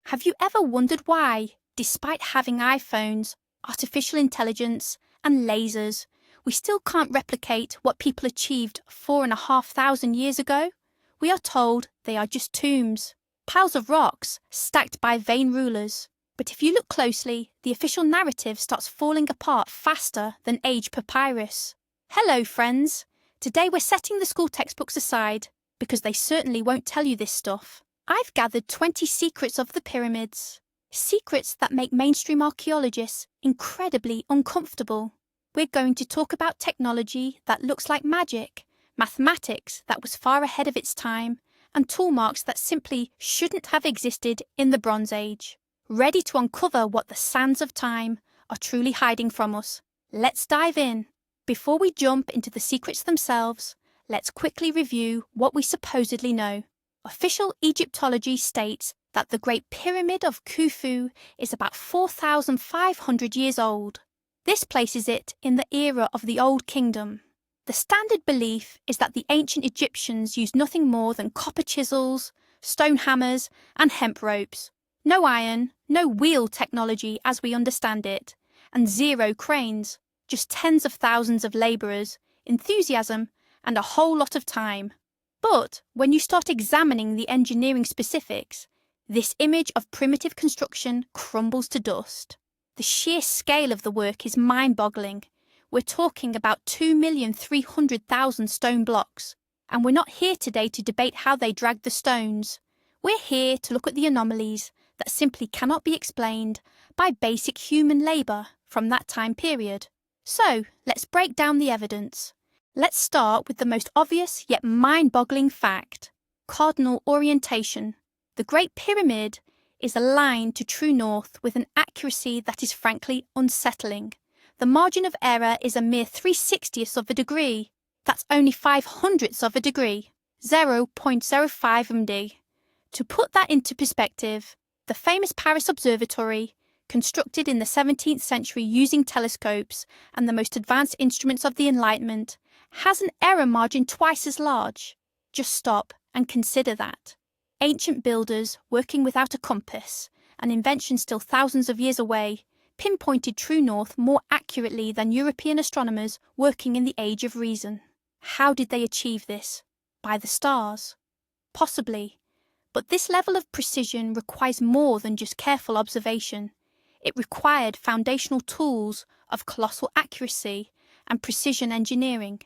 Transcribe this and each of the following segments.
Have you ever wondered why, despite having iPhones, artificial intelligence, and lasers, we still can't replicate what people achieved 4,500 years ago? We are told they are just tombs, piles of rocks stacked by vain rulers. But if you look closely, the official narrative starts falling apart faster than age papyrus. Hello, friends! Today we're setting the school textbooks aside, because they certainly won't tell you this stuff. I've gathered 20 secrets of the pyramids. Secrets that make mainstream archaeologists incredibly uncomfortable. We're going to talk about technology that looks like magic, mathematics that was far ahead of its time, and tool marks that simply shouldn't have existed in the Bronze Age. Ready to uncover what the sands of time are truly hiding from us? Let's dive in. Before we jump into the secrets themselves, let's quickly review what we supposedly know. Official Egyptology states that the Great Pyramid of Khufu is about 4,500 years old. This places it in the era of the Old Kingdom. The standard belief is that the ancient Egyptians used nothing more than copper chisels, stone hammers, and hemp ropes. No iron, no wheel technology as we understand it, and zero cranes, just tens of thousands of labourers, enthusiasm, and a whole lot of time. But when you start examining the engineering specifics, this image of primitive construction crumbles to dust. The sheer scale of the work is mind-boggling. We're talking about 2,300,000 stone blocks, and we're not here today to debate how they dragged the stones. We're here to look at the anomalies that simply cannot be explained by basic human labour from that time period. So, let's break down the evidence. Let's start with the most obvious yet mind-boggling fact: cardinal orientation. The Great Pyramid is aligned to true north with an accuracy that is frankly unsettling. The margin of error is a mere 3/60ths of a degree. That's only 5/100ths of a degree, 0.05 MD. To put that into perspective, the famous Paris Observatory, constructed in the 17th century using telescopes and the most advanced instruments of the Enlightenment, has an error margin twice as large. Just stop and consider that. Ancient builders working without a compass, an invention still thousands of years away, pinpointed true north more accurately than European astronomers working in the Age of Reason. How did they achieve this? By the stars? Possibly. But this level of precision requires more than just careful observation. It required foundational tools of colossal accuracy and precision engineering.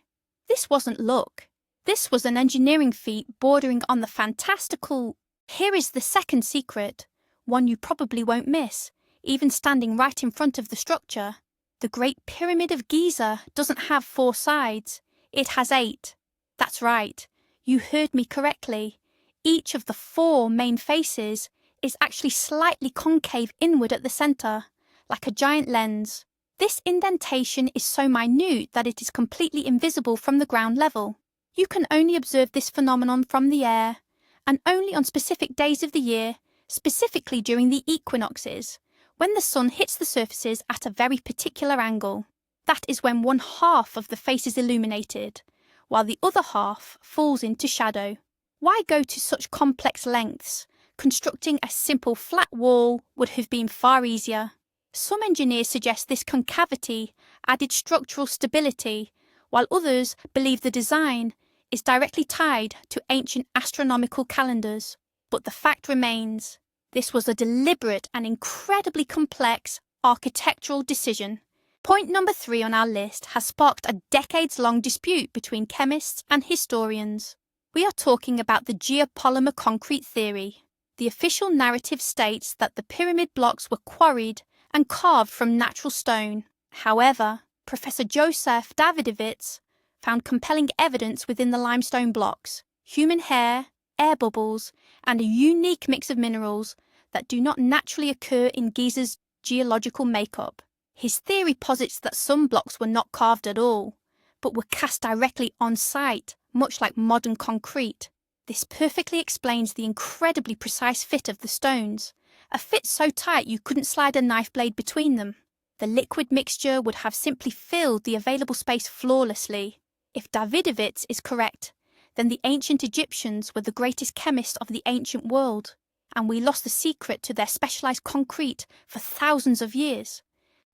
This wasn't luck. This was an engineering feat bordering on the fantastical. Here is the second secret, one you probably won't miss, even standing right in front of the structure. The Great Pyramid of Giza doesn't have 4 sides. It has 8. That's right. You heard me correctly. Each of the 4 main faces is actually slightly concave inward at the centre, like a giant lens. This indentation is so minute that it is completely invisible from the ground level. You can only observe this phenomenon from the air, and only on specific days of the year, specifically during the equinoxes, when the sun hits the surfaces at a very particular angle. That is when 1/2 of the face is illuminated, while the other half falls into shadow. Why go to such complex lengths? Constructing a simple flat wall would have been far easier. Some engineers suggest this concavity added structural stability, while others believe the design is directly tied to ancient astronomical calendars. But the fact remains, this was a deliberate and incredibly complex architectural decision. Point number 3 on our list has sparked a decades-long dispute between chemists and historians. We are talking about the geopolymer concrete theory. The official narrative states that the pyramid blocks were quarried and carved from natural stone. However, Professor Joseph Davidovits found compelling evidence within the limestone blocks, human hair, air bubbles, and a unique mix of minerals that do not naturally occur in Giza's geological makeup. His theory posits that some blocks were not carved at all, but were cast directly on site, much like modern concrete. This perfectly explains the incredibly precise fit of the stones, a fit so tight you couldn't slide a knife blade between them. The liquid mixture would have simply filled the available space flawlessly. If Davidovits is correct, then the ancient Egyptians were the greatest chemists of the ancient world. and we lost the secret to their specialized concrete for thousands of years.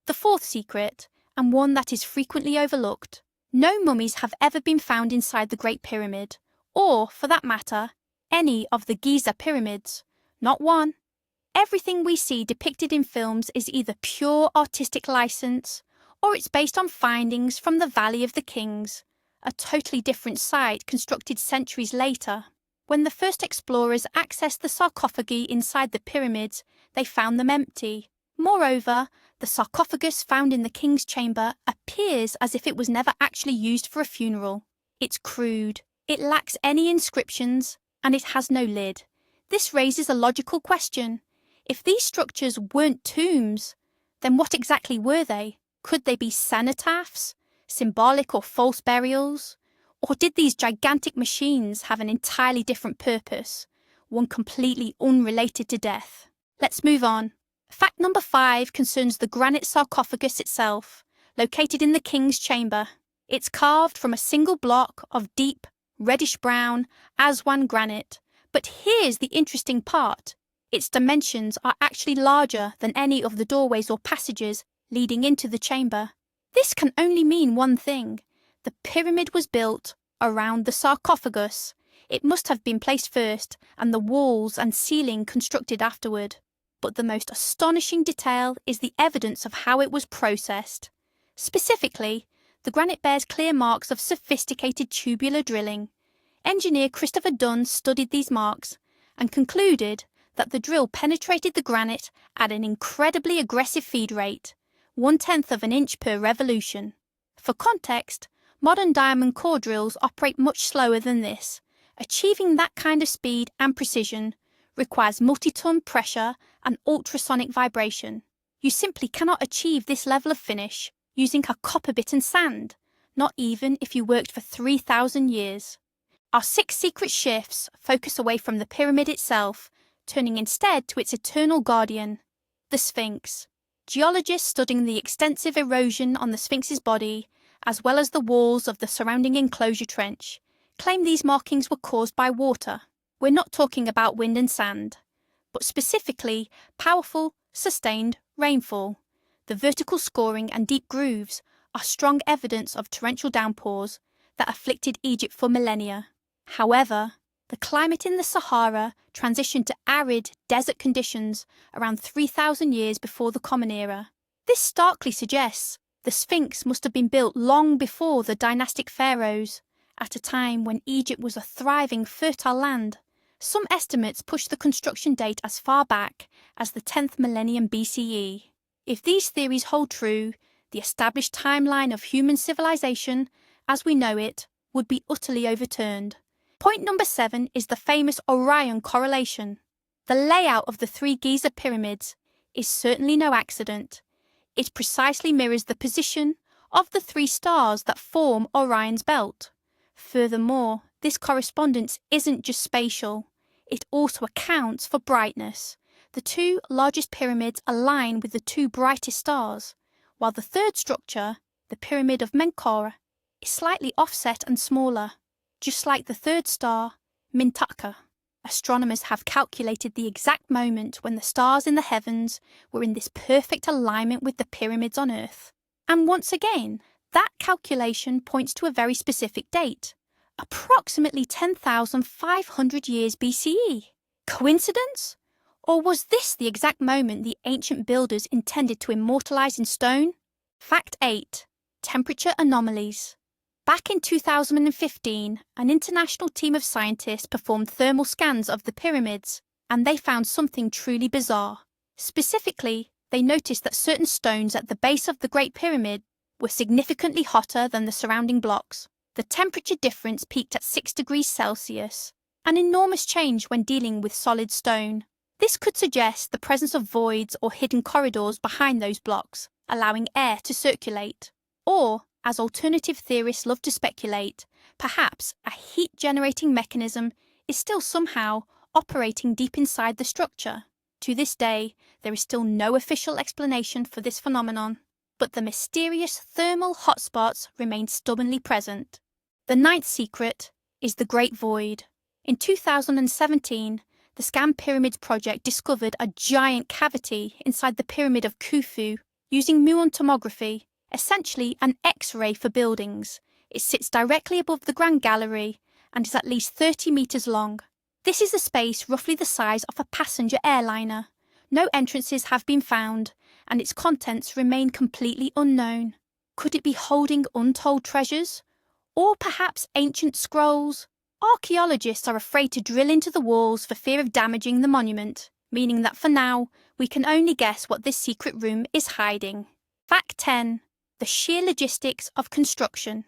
The fourth secret, and one that is frequently overlooked: no mummies have ever been found inside the Great Pyramid, or, for that matter, any of the Giza pyramids. Not one. Everything we see depicted in films is either pure artistic license, or it's based on findings from the Valley of the Kings, a totally different site constructed centuries later. When the first explorers accessed the sarcophagi inside the pyramids, they found them empty. Moreover, the sarcophagus found in the king's chamber appears as if it was never actually used for a funeral. It's crude, it lacks any inscriptions, and it has no lid. This raises a logical question. If these structures weren't tombs, then what exactly were they? Could they be cenotaphs, symbolic or false burials? Or did these gigantic machines have an entirely different purpose, one completely unrelated to death? Let's move on. Fact number 5 concerns the granite sarcophagus itself, located in the king's chamber. It's carved from a single block of deep, reddish-brown Aswan granite. But here's the interesting part. Its dimensions are actually larger than any of the doorways or passages leading into the chamber. This can only mean one thing. The pyramid was built around the sarcophagus. It must have been placed first, and the walls and ceiling constructed afterward. But the most astonishing detail is the evidence of how it was processed. Specifically, the granite bears clear marks of sophisticated tubular drilling. Engineer Christopher Dunn studied these marks and concluded that the drill penetrated the granite at an incredibly aggressive feed rate, 1/10 of an inch per revolution. For context, modern diamond core drills operate much slower than this. Achieving that kind of speed and precision requires multi-ton pressure and ultrasonic vibration. You simply cannot achieve this level of finish using a copper bit and sand, not even if you worked for 3,000 years. Our 6 secret shifts focus away from the pyramid itself, turning instead to its eternal guardian, the Sphinx. Geologists studying the extensive erosion on the Sphinx's body, as well as the walls of the surrounding enclosure trench, claim these markings were caused by water. We're not talking about wind and sand, but specifically powerful, sustained rainfall. The vertical scoring and deep grooves are strong evidence of torrential downpours that afflicted Egypt for millennia. However, the climate in the Sahara transitioned to arid desert conditions around 3,000 years before the Common Era. This starkly suggests the Sphinx must have been built long before the dynastic pharaohs, at a time when Egypt was a thriving, fertile land. Some estimates push the construction date as far back as the 10th millennium BCE. If these theories hold true, the established timeline of human civilization, as we know it, would be utterly overturned. Point number 7 is the famous Orion correlation. The layout of the 3 Giza pyramids is certainly no accident. It precisely mirrors the position of the 3 stars that form Orion's belt. Furthermore, this correspondence isn't just spatial, it also accounts for brightness. The 2 largest pyramids align with the 2 brightest stars, while the third structure, the Pyramid of Menkaure, is slightly offset and smaller, just like the third star, Mintaka. Astronomers have calculated the exact moment when the stars in the heavens were in this perfect alignment with the pyramids on Earth. And once again, that calculation points to a very specific date, approximately 10,500 years BCE. Coincidence? Or was this the exact moment the ancient builders intended to immortalize in stone? Fact 8. Temperature anomalies. Back in 2015, an international team of scientists performed thermal scans of the pyramids, and they found something truly bizarre. Specifically, they noticed that certain stones at the base of the Great Pyramid were significantly hotter than the surrounding blocks. The temperature difference peaked at 6 degrees Celsius, an enormous change when dealing with solid stone. This could suggest the presence of voids or hidden corridors behind those blocks, allowing air to circulate. Or, as alternative theorists love to speculate, perhaps a heat-generating mechanism is still somehow operating deep inside the structure. To this day, there is still no official explanation for this phenomenon, but the mysterious thermal hotspots remain stubbornly present. The 9th secret is the Great Void. In 2017, The Scan Pyramids project discovered a giant cavity inside the Pyramid of Khufu using Muon tomography, essentially an X-ray for buildings. It sits directly above the Grand Gallery and is at least 30 metres long. This is a space roughly the size of a passenger airliner. No entrances have been found, and its contents remain completely unknown. Could it be holding untold treasures? Or perhaps ancient scrolls? Archaeologists are afraid to drill into the walls for fear of damaging the monument, meaning that for now, we can only guess what this secret room is hiding. Fact 10. The sheer logistics of construction.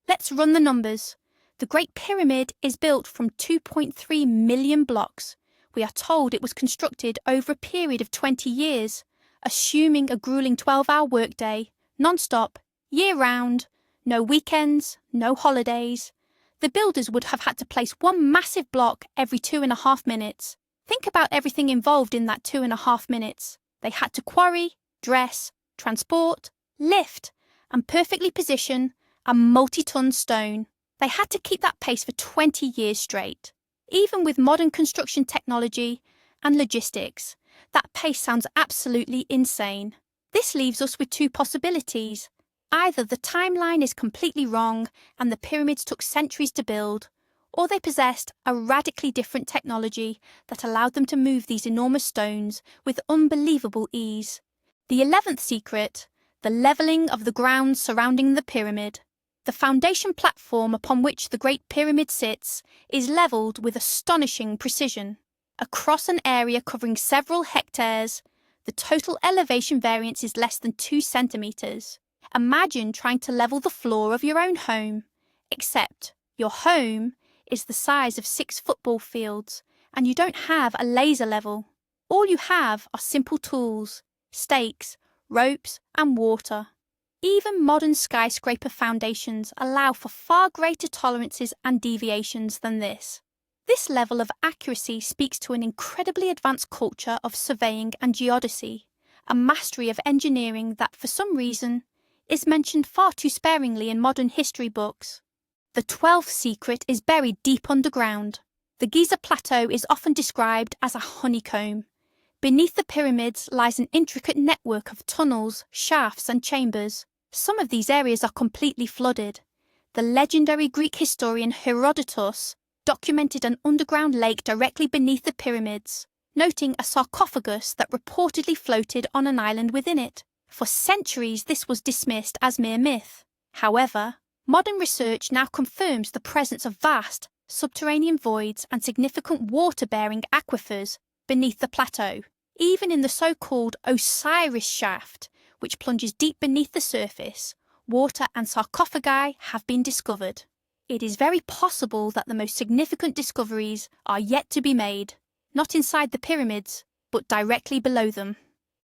Let's run the numbers. The Great Pyramid is built from 2.3 million blocks. We are told it was constructed over a period of 20 years, assuming a grueling 12-hour workday, non-stop, year-round, no weekends, no holidays. The builders would have had to place one massive block every 2.5 minutes. Think about everything involved in that 2.5 minutes. They had to quarry, dress, transport, lift, and perfectly position a multi-ton stone. They had to keep that pace for 20 years straight. Even with modern construction technology and logistics, that pace sounds absolutely insane. This leaves us with two possibilities. Either the timeline is completely wrong and the pyramids took centuries to build, or they possessed a radically different technology that allowed them to move these enormous stones with unbelievable ease. The 11th secret, the levelling of the ground surrounding the pyramid. The foundation platform upon which the Great Pyramid sits is levelled with astonishing precision. Across an area covering several hectares, the total elevation variance is less than 2 centimetres. Imagine trying to level the floor of your own home, except your home is the size of 6 football fields and you don't have a laser level. All you have are simple tools, stakes, ropes and water. Even modern skyscraper foundations allow for far greater tolerances and deviations than this. This level of accuracy speaks to an incredibly advanced culture of surveying and geodesy, a mastery of engineering that, for some reason, is mentioned far too sparingly in modern history books. The 12th secret is buried deep underground. The Giza plateau is often described as a honeycomb. Beneath the pyramids lies an intricate network of tunnels, shafts and chambers. Some of these areas are completely flooded. The legendary Greek historian Herodotus documented an underground lake directly beneath the pyramids, noting a sarcophagus that reportedly floated on an island within it. For centuries this was dismissed as mere myth. However, modern research now confirms the presence of vast subterranean voids and significant water-bearing aquifers beneath the plateau, even in the so-called Osiris shaft, which plunges deep beneath the surface. Water and sarcophagi have been discovered. It is very possible that the most significant discoveries are yet to be made, not inside the pyramids, but directly below them.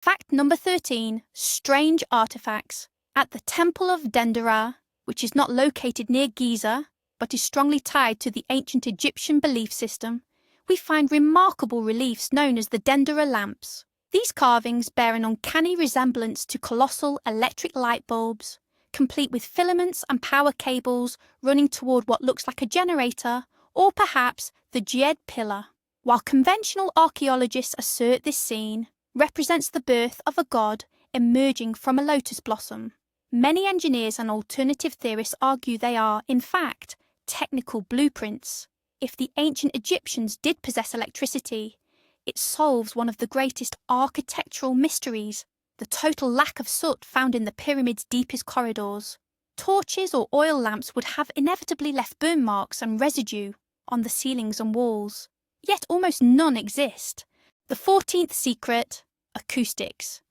Fact number 13, strange artifacts. At the Temple of Dendera, which is not located near Giza, but is strongly tied to the ancient Egyptian belief system, we find remarkable reliefs known as the Dendera lamps. These carvings bear an uncanny resemblance to colossal electric light bulbs, complete with filaments and power cables running toward what looks like a generator, or perhaps the Djed pillar. While conventional archaeologists assert this scene represents the birth of a god emerging from a lotus blossom, many engineers and alternative theorists argue they are, in fact, technical blueprints. If the ancient Egyptians did possess electricity, it solves one of the greatest architectural mysteries, the total lack of soot found in the pyramid's deepest corridors. Torches or oil lamps would have inevitably left burn marks and residue on the ceilings and walls, yet almost none exist. The 14th secret, acoustics.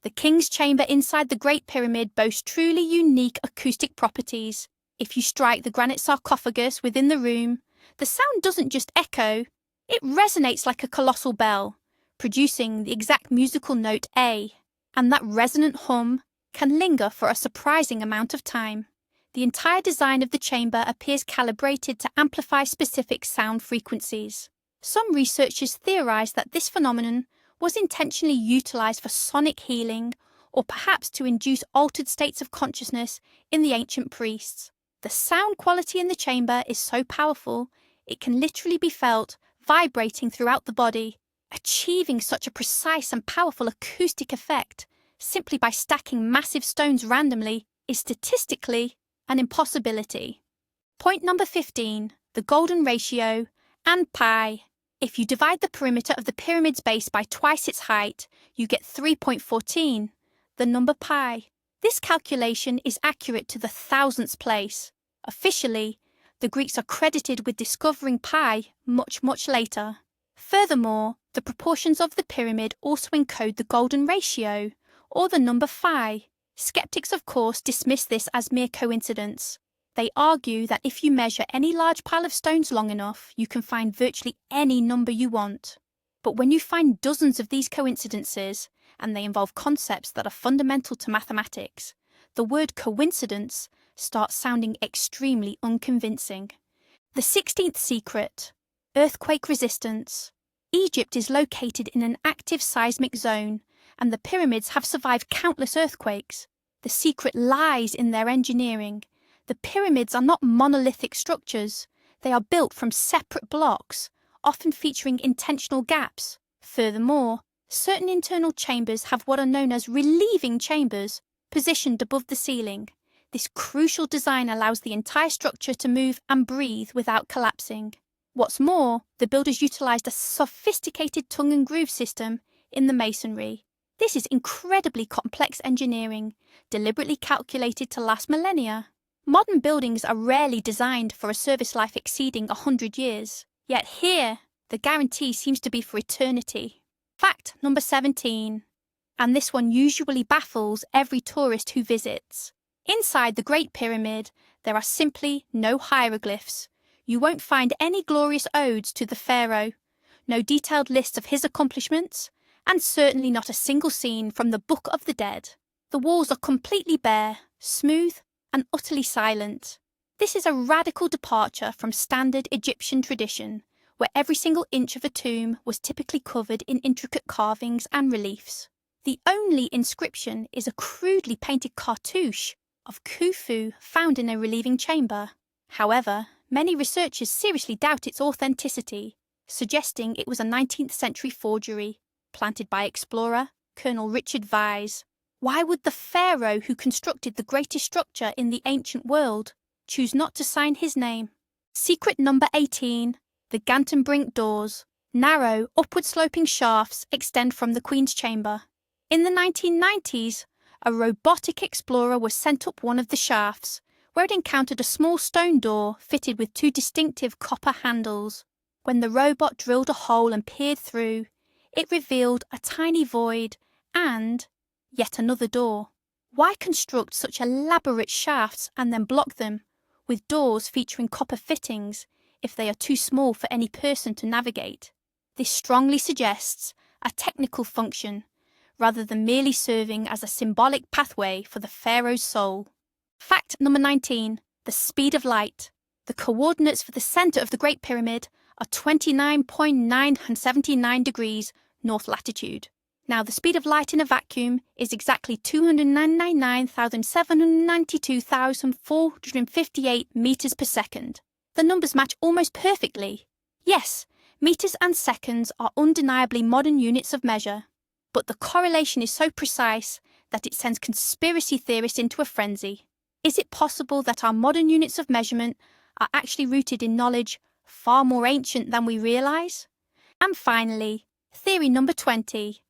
The king's chamber inside the Great Pyramid boasts truly unique acoustic properties. If you strike the granite sarcophagus within the room, the sound doesn't just echo, it resonates like a colossal bell, producing the exact musical note A, and that resonant hum can linger for a surprising amount of time. The entire design of the chamber appears calibrated to amplify specific sound frequencies. Some researchers theorize that this phenomenon was intentionally utilized for sonic healing or perhaps to induce altered states of consciousness in the ancient priests. The sound quality in the chamber is so powerful it can literally be felt vibrating throughout the body. Achieving such a precise and powerful acoustic effect simply by stacking massive stones randomly is statistically an impossibility. Point number 15, the golden ratio, and pi. If you divide the perimeter of the pyramid's base by twice its height, you get 3.14, the number pi. This calculation is accurate to the thousandth place. Officially, the Greeks are credited with discovering pi much later. Furthermore, the proportions of the pyramid also encode the golden ratio, or the number phi. Skeptics, of course, dismiss this as mere coincidence. They argue that if you measure any large pile of stones long enough, you can find virtually any number you want. But when you find dozens of these coincidences, and they involve concepts that are fundamental to mathematics, the word coincidence starts sounding extremely unconvincing. The 16th secret: earthquake resistance. Egypt is located in an active seismic zone, and the pyramids have survived countless earthquakes. The secret lies in their engineering. The pyramids are not monolithic structures. They are built from separate blocks, often featuring intentional gaps. Furthermore, certain internal chambers have what are known as relieving chambers, positioned above the ceiling. This crucial design allows the entire structure to move and breathe without collapsing. What's more, the builders utilized a sophisticated tongue and groove system in the masonry. This is incredibly complex engineering, deliberately calculated to last millennia. Modern buildings are rarely designed for a service life exceeding 100 years. Yet here, the guarantee seems to be for eternity. Fact number 17. And this one usually baffles every tourist who visits. Inside the Great Pyramid, there are simply no hieroglyphs. You won't find any glorious odes to the pharaoh, no detailed lists of his accomplishments, and certainly not a single scene from the Book of the Dead. The walls are completely bare, smooth, and utterly silent. This is a radical departure from standard Egyptian tradition, where every single inch of a tomb was typically covered in intricate carvings and reliefs. The only inscription is a crudely painted cartouche of Khufu found in a relieving chamber. However, many researchers seriously doubt its authenticity, suggesting it was a 19th century forgery, planted by explorer Colonel Richard Vyse. Why would the pharaoh who constructed the greatest structure in the ancient world choose not to sign his name? Secret number 18, the Gantenbrink doors. Narrow, upward-sloping shafts extend from the Queen's chamber. In the 1990s, a robotic explorer was sent up one of the shafts, where it encountered a small stone door fitted with two distinctive copper handles. When the robot drilled a hole and peered through, it revealed a tiny void and yet another door. Why construct such elaborate shafts and then block them with doors featuring copper fittings if they are too small for any person to navigate? This strongly suggests a technical function, rather than merely serving as a symbolic pathway for the pharaoh's soul. Fact number 19, the speed of light. The coordinates for the centre of the Great Pyramid are 29.979 degrees north latitude. Now, the speed of light in a vacuum is exactly 299,792,458 meters per second. The numbers match almost perfectly. Yes, meters and seconds are undeniably modern units of measure, but the correlation is so precise that it sends conspiracy theorists into a frenzy. Is it possible that our modern units of measurement are actually rooted in knowledge far more ancient than we realise? And finally, theory number 20.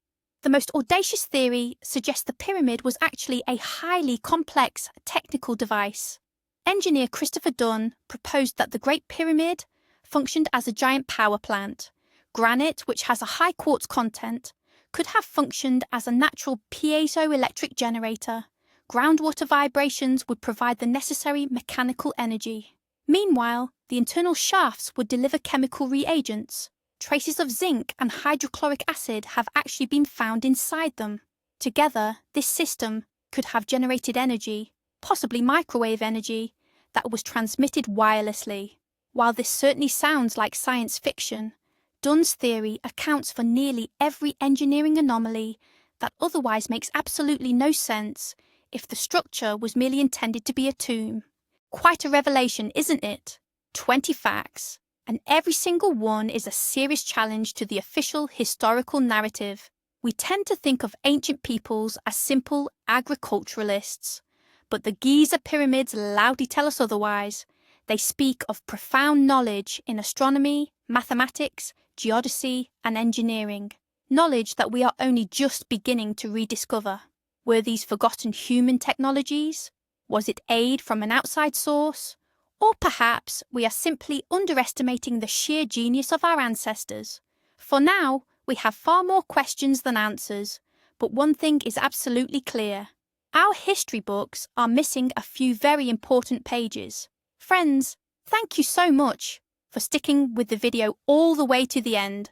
The most audacious theory suggests the pyramid was actually a highly complex technical device. Engineer Christopher Dunn proposed that the Great Pyramid functioned as a giant power plant. Granite, which has a high quartz content, could have functioned as a natural piezoelectric generator. Groundwater vibrations would provide the necessary mechanical energy. Meanwhile, the internal shafts would deliver chemical reagents. Traces of zinc and hydrochloric acid have actually been found inside them. Together, this system could have generated energy, possibly microwave energy, that was transmitted wirelessly. While this certainly sounds like science fiction, Dunn's theory accounts for nearly every engineering anomaly that otherwise makes absolutely no sense if the structure was merely intended to be a tomb. Quite a revelation, isn't it? 20 facts. and every single one is a serious challenge to the official historical narrative. We tend to think of ancient peoples as simple agriculturalists, but the Giza pyramids loudly tell us otherwise. They speak of profound knowledge in astronomy, mathematics, geodesy, and engineering, knowledge that we are only just beginning to rediscover. Were these forgotten human technologies? Was it aid from an outside source? Or perhaps we are simply underestimating the sheer genius of our ancestors. For now, we have far more questions than answers, but one thing is absolutely clear. Our history books are missing a few very important pages. Friends, thank you so much for sticking with the video all the way to the end.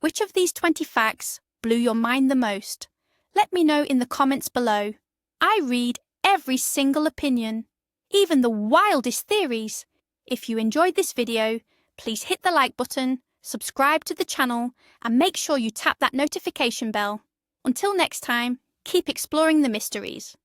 Which of these 20 facts blew your mind the most? Let me know in the comments below. I read every single opinion, even the wildest theories. If you enjoyed this video, please hit the like button, subscribe to the channel, and make sure you tap that notification bell. Until next time, keep exploring the mysteries.